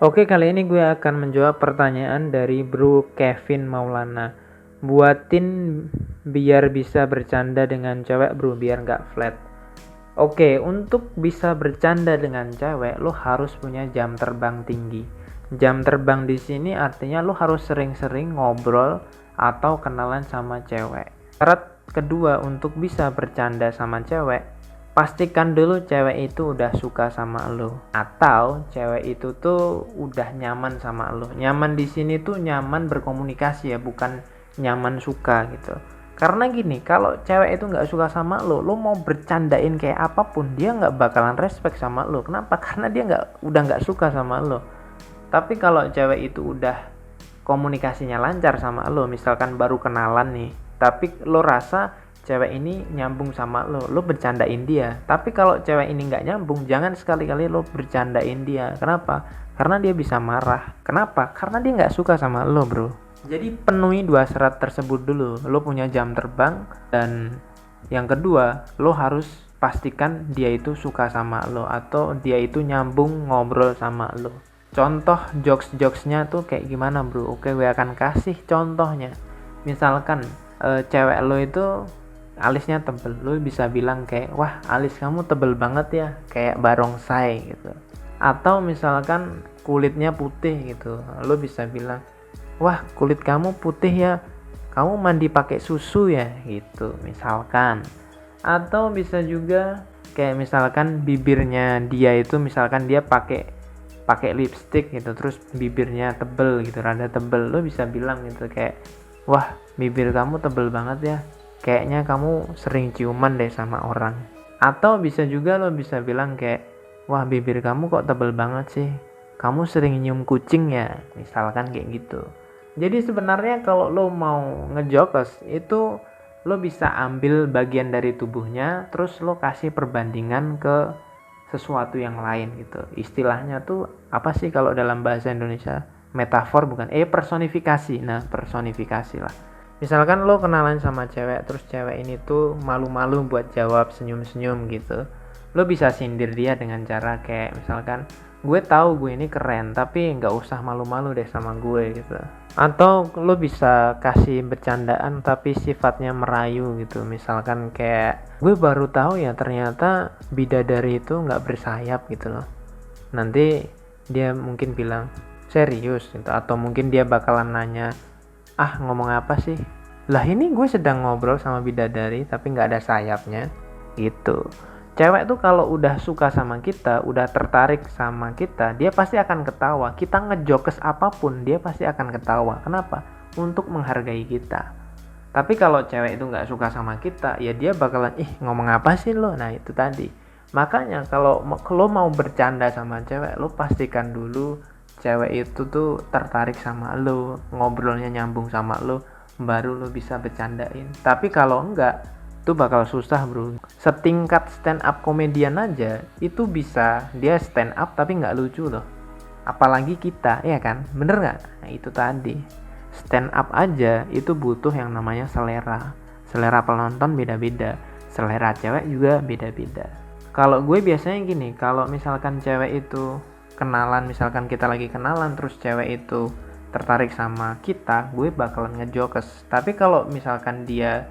Oke, kali ini gue akan menjawab pertanyaan dari Bro Kevin Maulana. Buatin biar bisa bercanda dengan cewek bro, biar nggak flat. Oke, untuk bisa bercanda dengan cewek, lo harus punya jam terbang tinggi. Jam terbang di sini artinya lo harus sering-sering ngobrol atau kenalan sama cewek. Syarat kedua untuk bisa bercanda sama cewek, pastikan dulu cewek itu udah suka sama lo atau cewek itu tuh udah nyaman sama lo. Nyaman di sini tuh nyaman berkomunikasi ya, bukan nyaman suka gitu. Karena gini, kalau cewek itu nggak suka sama lo mau bercandain kayak apapun dia nggak bakalan respect sama lo. Kenapa? Karena dia udah nggak suka sama lo. Tapi kalau cewek itu udah komunikasinya lancar sama lo, misalkan baru kenalan nih, tapi lo rasa cewek ini nyambung sama lo bercandain dia. Tapi kalau cewek ini nggak nyambung, jangan sekali-kali lo bercandain dia. Kenapa? Karena dia bisa marah. Kenapa? Karena dia nggak suka sama lo bro. Jadi penuhi dua syarat tersebut dulu. Lo punya jam terbang, dan yang kedua lo harus pastikan dia itu suka sama lo atau dia itu nyambung ngobrol sama lo. Contoh jokes-jokesnya tuh kayak gimana bro? Oke, gue akan kasih contohnya. Misalkan cewek lo itu alisnya tebel, lo bisa bilang kayak, wah alis kamu tebel banget ya, kayak barongsai gitu. Atau misalkan kulitnya putih gitu, lo bisa bilang, wah kulit kamu putih ya, kamu mandi pakai susu ya gitu misalkan. Atau bisa juga kayak misalkan bibirnya dia itu, misalkan dia pakai lipstick gitu, terus bibirnya tebel gitu, rada tebel, lo bisa bilang gitu kayak, wah bibir kamu tebel banget ya, kayaknya kamu sering ciuman deh sama orang. Atau bisa juga lo bisa bilang kayak, wah bibir kamu kok tebel banget sih, kamu sering nyium kucing ya, misalkan kayak gitu. Jadi sebenarnya kalau lo mau ngejokes itu, lo bisa ambil bagian dari tubuhnya, terus lo kasih perbandingan ke sesuatu yang lain gitu. Istilahnya tuh apa sih kalau dalam bahasa Indonesia? Metafor bukan? Personifikasi. Nah, personifikasi lah. Misalkan lo kenalan sama cewek, terus cewek ini tuh malu-malu buat jawab, senyum-senyum gitu. Lo bisa sindir dia dengan cara kayak misalkan, gue tahu gue ini keren, tapi nggak usah malu-malu deh sama gue gitu. Atau lo bisa kasih bercandaan tapi sifatnya merayu gitu. Misalkan kayak, gue baru tahu ya ternyata bidadari itu nggak bersayap gitu loh. Nanti dia mungkin bilang, serius gitu. Atau mungkin dia bakalan nanya, ah ngomong apa sih? Lah ini gue sedang ngobrol sama bidadari tapi nggak ada sayapnya gitu. Cewek tuh kalau udah suka sama kita, udah tertarik sama kita, dia pasti akan ketawa. Kita ngejokes apapun, dia pasti akan ketawa. Kenapa? Untuk menghargai kita. Tapi kalau cewek itu nggak suka sama kita, ya dia bakalan, ih ngomong apa sih lo? Nah itu tadi. Makanya kalau lo mau bercanda sama cewek, lo pastikan dulu cewek itu tuh tertarik sama lo, ngobrolnya nyambung sama lo, baru lo bisa bercandain. Tapi kalau enggak, itu bakal susah bro. Setingkat stand up komedian aja itu bisa dia stand up tapi nggak lucu loh, apalagi kita, ya kan? Bener nggak? Nah itu tadi, stand up aja itu butuh yang namanya selera penonton beda-beda, selera cewek juga beda-beda. Kalau gue biasanya gini, kalau misalkan cewek itu kenalan, misalkan kita lagi kenalan terus cewek itu tertarik sama kita, gue bakalan ngejokes. Tapi kalau misalkan dia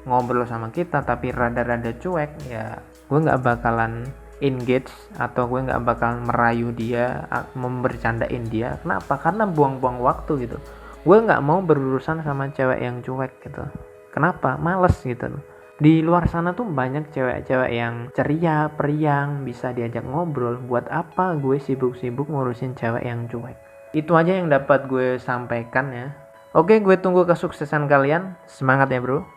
ngobrol sama kita tapi rada-rada cuek, ya gue nggak bakalan engage atau gue nggak bakalan merayu dia, membercandain dia. Kenapa? Karena buang-buang waktu gitu. Gue nggak mau berurusan sama cewek yang cuek gitu. Kenapa? Males gitu. Di luar sana tuh banyak cewek-cewek yang ceria, periang, bisa diajak ngobrol. Buat apa gue sibuk-sibuk ngurusin cewek yang cuek? Itu aja yang dapat gue sampaikan ya. Oke, gue tunggu kesuksesan kalian. Semangat ya bro.